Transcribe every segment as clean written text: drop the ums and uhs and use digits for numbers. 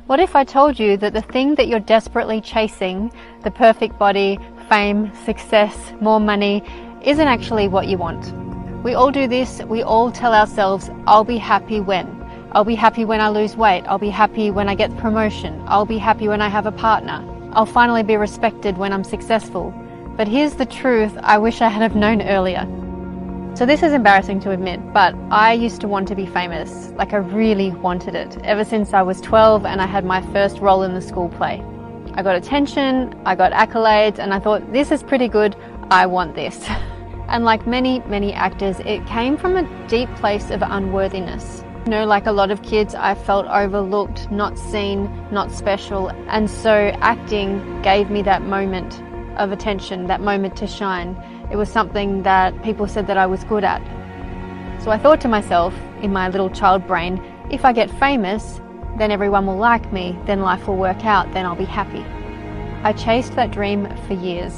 What if I told you that the thing that you're desperately chasing, the perfect body, fame, success, more money, isn't actually what you want? We all do this. We all tell ourselves, I'll be happy when. I'll be happy when I lose weight. I'll be happy when I get the promotion. I'll be happy when I have a partner. I'll finally be respected when I'm successful. But here's the truth I wish I had have known earlier. So this is embarrassing to admit, but I used to want to be famous. Like I really wanted it. Ever since I was 12 and I had my first role in the school play. I got attention, I got accolades, and I thought, this is pretty good, I want this. And like many actors, it came from a deep place of unworthiness. You know, like a lot of kids, I felt overlooked, not seen, not special. And so acting gave me that moment of attention, that moment to shine. It was something that people said that I was good at. So I thought to myself, in my little child brain, if I get famous, then everyone will like me, then life will work out, then I'll be happy. I chased that dream for years.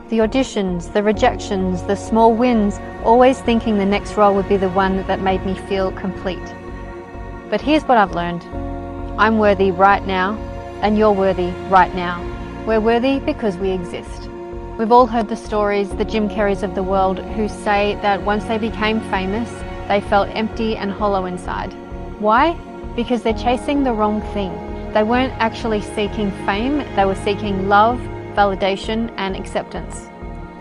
The auditions, the rejections, the small wins, always thinking the next role would be the one that made me feel complete. But here's what I've learned. I'm worthy right now, and you're worthy right now. We're worthy because we exist. We've all heard the stories, the Jim Carreys of the world, who say that once they became famous, they felt empty and hollow inside. Why? Because they're chasing the wrong thing. They weren't actually seeking fame, they were seeking love, validation, and acceptance.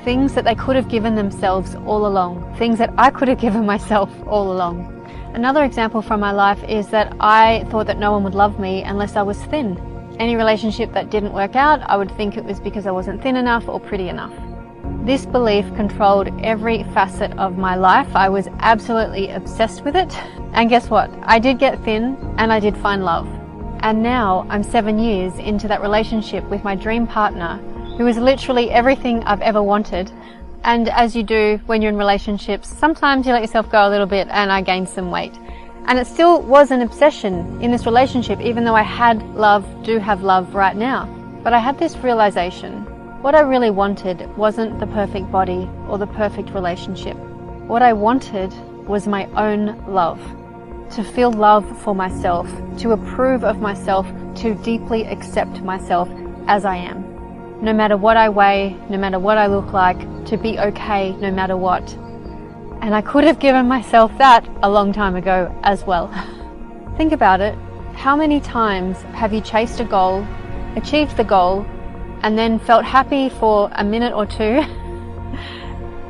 Things that they could have given themselves all along. Things that I could have given myself all along. Another example from my life is that I thought that no one would love me unless I was thin. Any relationship that didn't work out, I would think it was because I wasn't thin enough or pretty enough. This belief controlled every facet of my life. I was absolutely obsessed with it. And guess what? I did get thin and I did find love. And now I'm 7 years into that relationship with my dream partner, who is literally everything I've ever wanted. And as you do when you're in relationships, sometimes you let yourself go a little bit, and I gained some weight. And it still was an obsession in this relationship, even though I had love, do have love right now. But I had this realization. What I really wanted wasn't the perfect body or the perfect relationship. What I wanted was my own love. To feel love for myself, to approve of myself, to deeply accept myself as I am. No matter what I weigh, no matter what I look like, to be okay no matter what. And I could have given myself that a long time ago as well. Think about it. How many times have you chased a goal, achieved the goal, and then felt happy for a minute or two,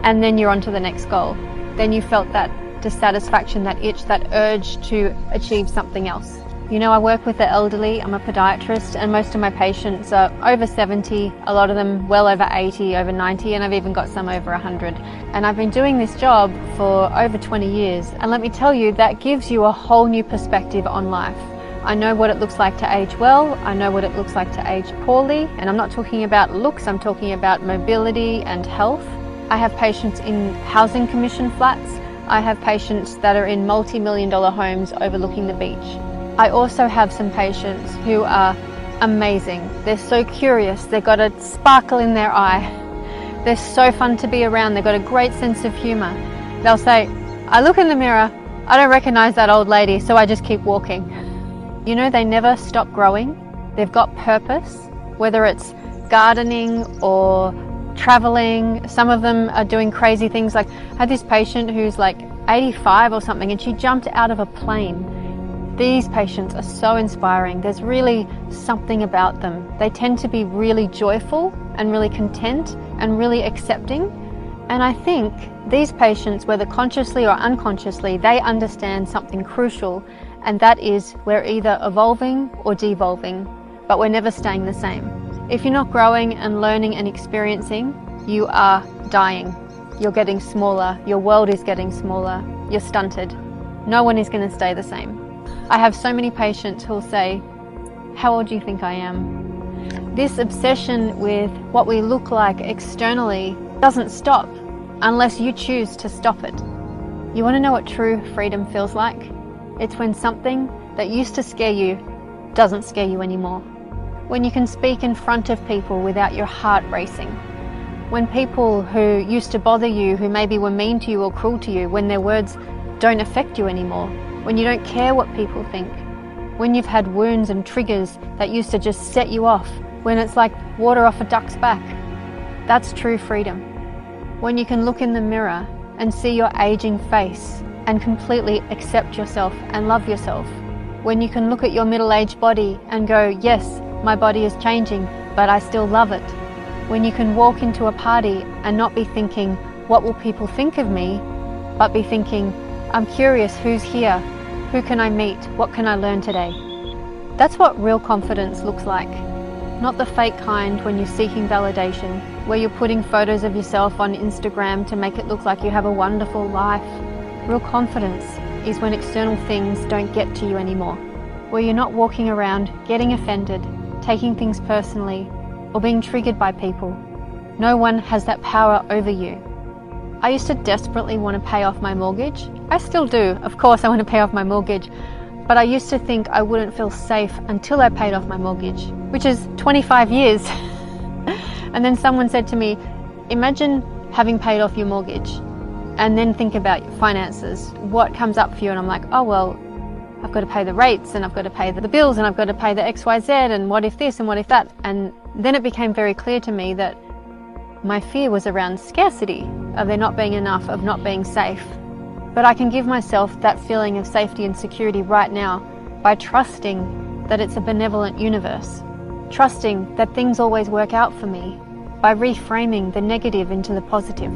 and then you're on to the next goal? Then you felt that dissatisfaction, that itch, that urge to achieve something else. You know, I work with the elderly, I'm a podiatrist, and most of my patients are over 70, a lot of them well over 80, over 90, and I've even got some over 100. And I've been doing this job for over 20 years, and let me tell you, that gives you a whole new perspective on life. I know what it looks like to age well, I know what it looks like to age poorly, and I'm not talking about looks, I'm talking about mobility and health. I have patients in housing commission flats, I have patients that are in multi-million-dollar homes overlooking the beach. I also have some patients who are amazing. They're so curious, they've got a sparkle in their eye. They're so fun to be around, they've got a great sense of humor. They'll say, I look in the mirror, I don't recognize that old lady, so I just keep walking. You know, they never stop growing. They've got purpose, whether it's gardening or traveling. Some of them are doing crazy things. Like I had this patient who's like 85 or something, and she jumped out of a plane. These patients are so inspiring. There's really something about them. They tend to be really joyful and really content and really accepting. And I think these patients, whether consciously or unconsciously, they understand something crucial, and that is we're either evolving or devolving, but we're never staying the same. If you're not growing and learning and experiencing, you are dying. You're getting smaller. Your world is getting smaller. You're stunted. No one is going to stay the same. I have so many patients who'll say, how old do you think I am? This obsession with what we look like externally doesn't stop unless you choose to stop it. You want to know what true freedom feels like? It's when something that used to scare you doesn't scare you anymore. When you can speak in front of people without your heart racing. When people who used to bother you, who maybe were mean to you or cruel to you, when their words don't affect you anymore. When you don't care what people think. when you've had wounds and triggers that used to just set you off, when it's like water off a duck's back. That's true freedom. When you can look in the mirror and see your aging face and completely accept yourself and love yourself. When you can look at your middle-aged body and go, yes, my body is changing, but I still love it. When you can walk into a party and not be thinking, what will people think of me, but be thinking, I'm curious who's here, who can I meet, what can I learn today? That's what real confidence looks like. Not the fake kind when you're seeking validation, where you're putting photos of yourself on Instagram to make it look like you have a wonderful life. Real confidence is when external things don't get to you anymore, where you're not walking around getting offended, taking things personally, or being triggered by people. No one has that power over you. I used to desperately want to pay off my mortgage. I still do, of course I want to pay off my mortgage, but I used to think I wouldn't feel safe until I paid off my mortgage, which is 25 years. And then someone said to me, imagine having paid off your mortgage and then think about your finances. What comes up for you? And I'm like, oh well, I've got to pay the rates and I've got to pay the bills and I've got to pay the XYZ and what if this and what if that. And then it became very clear to me that my fear was around scarcity, of there not being enough, of not being safe. But I can give myself that feeling of safety and security right now by trusting that it's a benevolent universe, trusting that things always work out for me, by reframing the negative into the positive.